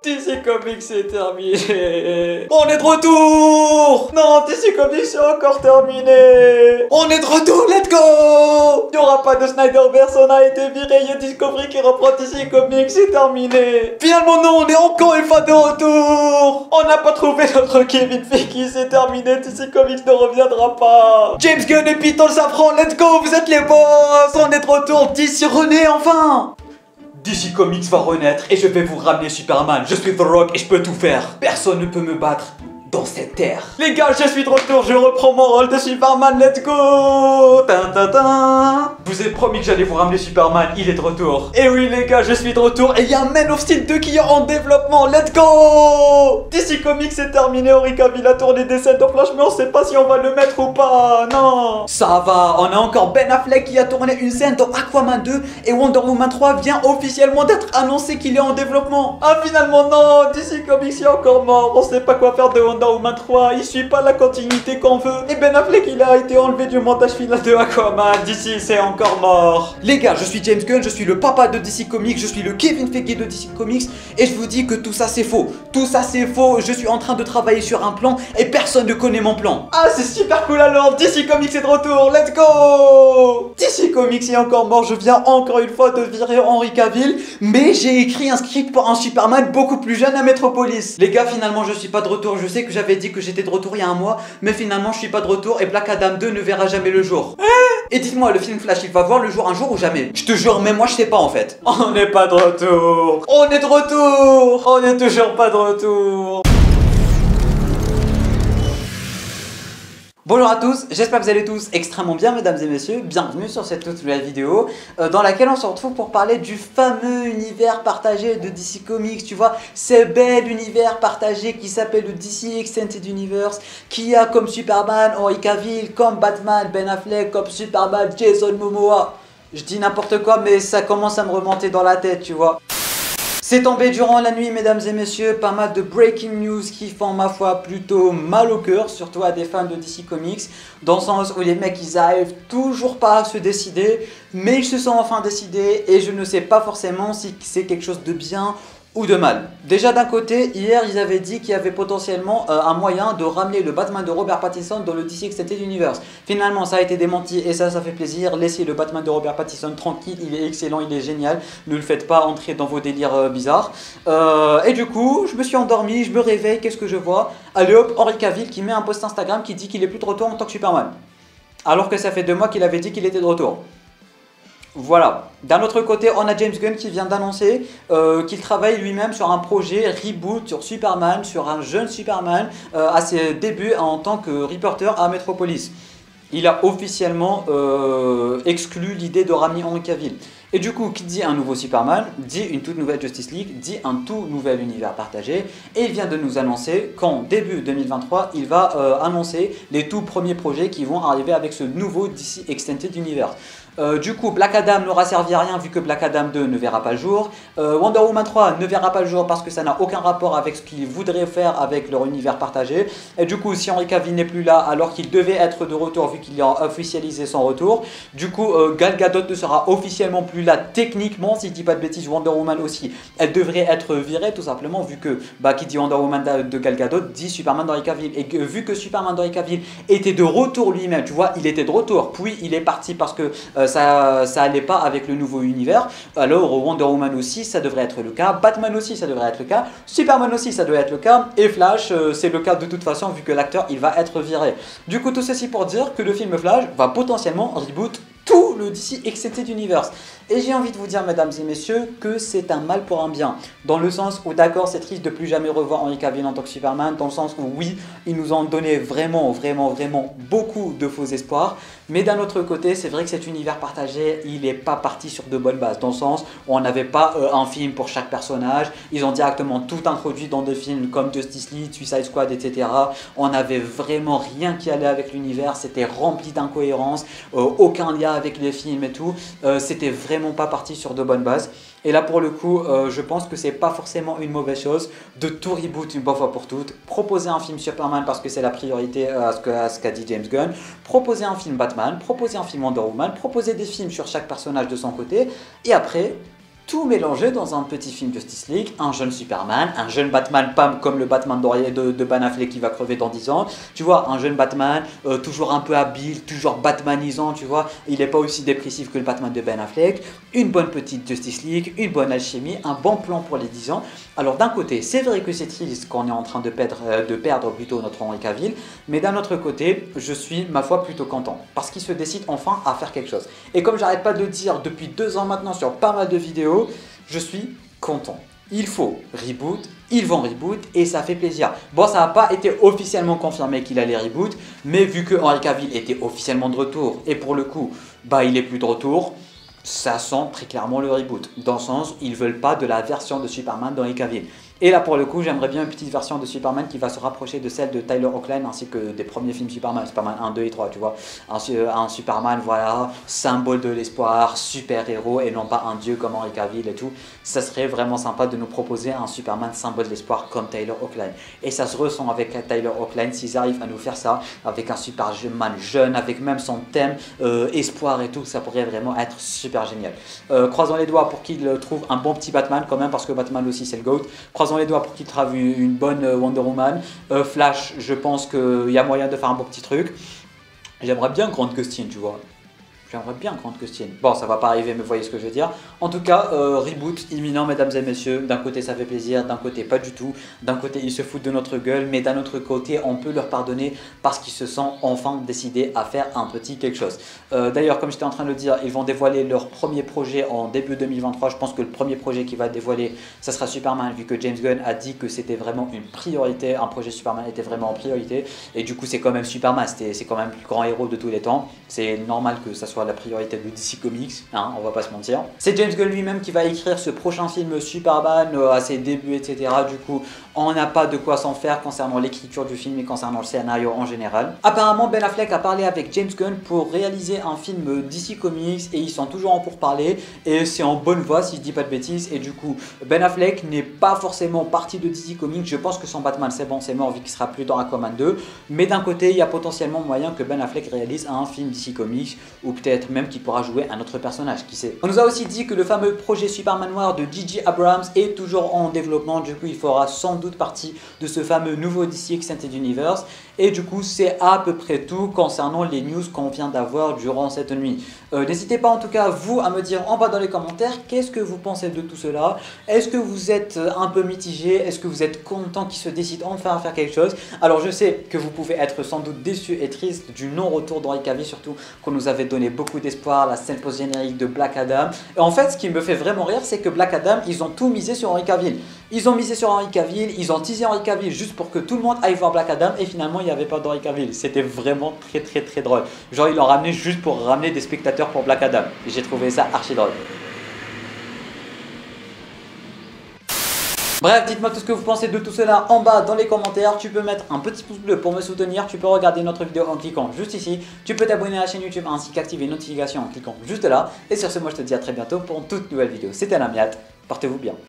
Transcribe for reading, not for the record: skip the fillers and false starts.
DC Comics c'est terminé. On est de retour. Non, DC Comics c'est encore terminé. On est de retour, let's go. Il n'y aura pas de Snyderverse, on a été viré. Il y a Discovery qui reprend DC Comics, c'est terminé. Finalement non, on est encore une fois de retour. On n'a pas trouvé notre Kevin Feige, c'est terminé. DC Comics ne reviendra pas. James Gunn et Peter Safran, let's go, vous êtes les boss. On est de retour, DC renaît enfin. DC Comics va renaître et je vais vous ramener Superman. Je suis The Rock et je peux tout faire. Personne ne peut me battre dans cette terre. Les gars, je suis de retour, je reprends mon rôle de Superman, let's go. Je vous ai promis que j'allais vous ramener Superman, il est de retour. Et oui les gars, je suis de retour et il y a un Man of Steel 2 qui est en développement, let's go. DC Comics c'est terminé, Henry Cavill a tourné des scènes de Flash, mais on sait pas si on va le mettre ou pas, non. Ça va, on a encore Ben Affleck qui a tourné une scène dans Aquaman 2 et Wonder Woman 3 vient officiellement d'être annoncé qu'il est en développement. Ah finalement non, DC Comics est encore mort, on sait pas quoi faire de Wonder Woman 3, il suit pas la continuité qu'on veut. Et Ben Affleck il a été enlevé du montage final de Aquaman, DC c'est encore mort. Les gars, je suis James Gunn, je suis le papa de DC Comics, je suis le Kevin Feige de DC Comics et je vous dis que tout ça c'est faux. Tout ça c'est faux, je suis en train de travailler sur un plan et personne ne connaît mon plan. Ah c'est super cool alors, DC Comics est de retour, let's go. DC Comics est encore mort, je viens encore une fois de virer Henry Cavill, mais j'ai écrit un script pour un Superman beaucoup plus jeune à Metropolis. Les gars, finalement je suis pas de retour, je sais que j'avais dit que j'étais de retour il y a un mois, mais finalement je suis pas de retour et Black Adam 2 ne verra jamais le jour. Et dites-moi, le film Flash il va voir le jour un jour ou jamais? Je te jure, même moi je sais pas en fait. On n'est pas de retour. On est de retour. On est toujours pas de retour. Bonjour à tous, j'espère que vous allez tous extrêmement bien mesdames et messieurs. Bienvenue sur cette toute nouvelle vidéo dans laquelle on se retrouve pour parler du fameux univers partagé de DC Comics. Tu vois, ce bel univers partagé qui s'appelle le DC Extended Universe, qui a comme Superman Henry Cavill, comme Batman Ben Affleck, comme Superman Jason Momoa. Je dis n'importe quoi mais ça commence à me remonter dans la tête, tu vois. C'est tombé durant la nuit, mesdames et messieurs, pas mal de breaking news qui font, ma foi, plutôt mal au cœur, surtout à des fans de DC Comics, dans le sens où les mecs, ils arrivent toujours pas à se décider, mais ils se sont enfin décidés, et je ne sais pas forcément si c'est quelque chose de bien ou de mal. Déjà d'un côté, hier ils avaient dit qu'il y avait potentiellement un moyen de ramener le Batman de Robert Pattinson dans le DC Extended Universe. Finalement ça a été démenti et ça fait plaisir. Laissez le Batman de Robert Pattinson tranquille, il est excellent, il est génial. Ne le faites pas entrer dans vos délires bizarres. Et du coup, je me suis endormi, je me réveille, qu'est-ce que je vois? Allez hop, Henry Cavill qui met un post Instagram qui dit qu'il est plus de retour en tant que Superman. Alors que ça fait 2 mois qu'il avait dit qu'il était de retour. Voilà. D'un autre côté, on a James Gunn qui vient d'annoncer qu'il travaille lui-même sur un projet reboot sur Superman, sur un jeune Superman à ses débuts en tant que reporter à Metropolis. Il a officiellement exclu l'idée de ramener Henry Cavill. Et du coup, qui dit un nouveau Superman, dit une toute nouvelle Justice League, dit un tout nouvel univers partagé. Et il vient de nous annoncer qu'en début 2023, il va annoncer les tout premiers projets qui vont arriver avec ce nouveau DC Extended Universe. Du coup, Black Adam n'aura servi à rien vu que Black Adam 2 ne verra pas le jour. Wonder Woman 3 ne verra pas le jour parce que ça n'a aucun rapport avec ce qu'ils voudraient faire avec leur univers partagé. Et du coup, si Henry Cavill n'est plus là alors qu'il devait être de retour vu qu'il a officialisé son retour, du coup, Gal Gadot ne sera officiellement plus là techniquement, si je dis pas de bêtises. Wonder Woman aussi, elle devrait être virée tout simplement vu que qui dit Wonder Woman de Gal Gadot dit Superman d'Henry Cavill. Et que, vu que Superman d'Henry Cavill était de retour lui-même, tu vois, il était de retour, puis il est parti parce que ça allait pas avec le nouveau univers. Alors Wonder Woman aussi ça devrait être le cas, Batman aussi ça devrait être le cas, Superman aussi ça doit être le cas, et Flash c'est le cas de toute façon vu que l'acteur il va être viré. Du coup tout ceci pour dire que le film Flash va potentiellement reboot tout le DC Extended Universe. Et j'ai envie de vous dire, mesdames et messieurs, que c'est un mal pour un bien. Dans le sens où, d'accord, c'est triste de plus jamais revoir Henry Cavill en tant que Superman, dans le sens où, oui, ils nous ont donné vraiment beaucoup de faux espoirs. Mais d'un autre côté, c'est vrai que cet univers partagé, il n'est pas parti sur de bonnes bases. Dans le sens où on n'avait pas un film pour chaque personnage. Ils ont directement tout introduit dans des films comme Justice League, Suicide Squad, etc. On n'avait vraiment rien qui allait avec l'univers. C'était rempli d'incohérences, aucun lien avec les films et tout. C'était vraiment pas parti sur de bonnes bases. Et là pour le coup, je pense que c'est pas forcément une mauvaise chose de tout reboot une bonne fois pour toutes. Proposer un film Superman parce que c'est la priorité à ce qu'a dit James Gunn. Proposer un film Batman, proposer un film Wonder Woman, proposer des films sur chaque personnage de son côté. Et après, tout mélangé dans un petit film Justice League, un jeune Superman, un jeune Batman, pas comme le Batman de Ben Affleck qui va crever dans 10 ans, tu vois, un jeune Batman, toujours un peu habile, toujours batmanisant, tu vois, il n'est pas aussi dépressif que le Batman de Ben Affleck, une bonne petite Justice League, une bonne alchimie, un bon plan pour les 10 ans. Alors d'un côté, c'est vrai que c'est triste qu'on est en train de perdre plutôt notre Henry Cavill, mais d'un autre côté, je suis, ma foi, plutôt content, parce qu'il se décide enfin à faire quelque chose. Et comme j'arrête pas de le dire depuis 2 ans maintenant sur pas mal de vidéos, je suis content. Il faut reboot, ils vont reboot et ça fait plaisir. Bon, ça n'a pas été officiellement confirmé qu'il allait reboot, mais vu que Henry Cavill était officiellement de retour et pour le coup, bah il est plus de retour, ça sent très clairement le reboot. Dans le sens, ils veulent pas de la version de Superman d'Henry Cavill. Et là pour le coup, j'aimerais bien une petite version de Superman qui va se rapprocher de celle de Tyler Hoechlin ainsi que des premiers films Superman, Superman 1, 2 et 3, tu vois. Un Superman, voilà, symbole de l'espoir, super-héros et non pas un dieu comme Henry Cavill et tout. Ça serait vraiment sympa de nous proposer un Superman symbole de l'espoir comme Tyler Hoechlin. Et ça se ressent avec Tyler Hoechlin s'ils arrivent à nous faire ça, avec un Superman jeune, avec même son thème espoir et tout, ça pourrait vraiment être super génial. Croisons les doigts pour qu'il trouve un bon petit Batman quand même, parce que Batman aussi c'est le GOAT. Croisons les doigts pour qu'il trouve une bonne Wonder Woman. Flash, je pense qu'il y a moyen de faire un bon petit truc. J'aimerais bien Grant Gustin, tu vois. J'aimerais bien Grant Gustin. Bon, ça va pas arriver, mais vous voyez ce que je veux dire. En tout cas, reboot imminent, mesdames et messieurs. D'un côté, ça fait plaisir, d'un côté, pas du tout. D'un côté, ils se foutent de notre gueule, mais d'un autre côté, on peut leur pardonner parce qu'ils se sont enfin décidés à faire un petit quelque chose. D'ailleurs, comme j'étais en train de le dire, ils vont dévoiler leur premier projet en début 2023. Je pense que le premier projet qu'ils va dévoiler, ça sera Superman, vu que James Gunn a dit que c'était vraiment une priorité. Un projet Superman était vraiment en priorité. Et du coup, c'est quand même Superman. C'est quand même le plus grand héros de tous les temps. C'est normal que ça soit la priorité de DC Comics, hein, on va pas se mentir. C'est James Gunn lui-même qui va écrire ce prochain film Superman à ses débuts, etc. Du coup, on n'a pas de quoi s'en faire concernant l'écriture du film et concernant le scénario en général. Apparemment, Ben Affleck a parlé avec James Gunn pour réaliser un film DC Comics et ils sont toujours en pourparlers et c'est en bonne voie si je dis pas de bêtises. Et du coup, Ben Affleck n'est pas forcément parti de DC Comics. Je pense que son Batman c'est bon, c'est mort vu qu'il sera plus dans Aquaman 2. Mais d'un côté, il y a potentiellement moyen que Ben Affleck réalise un film DC Comics ou peut-être même qu'il pourra jouer un autre personnage, qui sait. On nous a aussi dit que le fameux projet Superman Noir de J.J. Abrams est toujours en développement. Du coup, il fera sans doute partie de ce fameux nouveau DC Extended Universe. Et du coup, c'est à peu près tout concernant les news qu'on vient d'avoir durant cette nuit. N'hésitez pas en tout cas, vous, à me dire en bas dans les commentaires qu'est-ce que vous pensez de tout cela. Est-ce que vous êtes un peu mitigé? Est-ce que vous êtes content qu'ils se décident enfin à faire quelque chose? Alors, je sais que vous pouvez être sans doute déçu et triste du non-retour d'Henry Cavill, surtout qu'on nous avait donné beaucoup d'espoir, la scène post-générique de Black Adam. Et en fait, ce qui me fait vraiment rire, c'est que Black Adam, ils ont tout misé sur Henry Cavill. Ils ont misé sur Henry Cavill, ils ont teasé Henry Cavill juste pour que tout le monde aille voir Black Adam et finalement, il n'y avait pas d'Henry Cavill. C'était vraiment très drôle. Genre, ils l'ont ramené juste pour ramener des spectateurs pour Black Adam. Et j'ai trouvé ça archi drôle. Bref, dites-moi tout ce que vous pensez de tout cela en bas dans les commentaires. Tu peux mettre un petit pouce bleu pour me soutenir. Tu peux regarder notre vidéo en cliquant juste ici. Tu peux t'abonner à la chaîne YouTube ainsi qu'activer les notifications en cliquant juste là. Et sur ce, moi je te dis à très bientôt pour une toute nouvelle vidéo. C'était Lamiat. Portez-vous bien.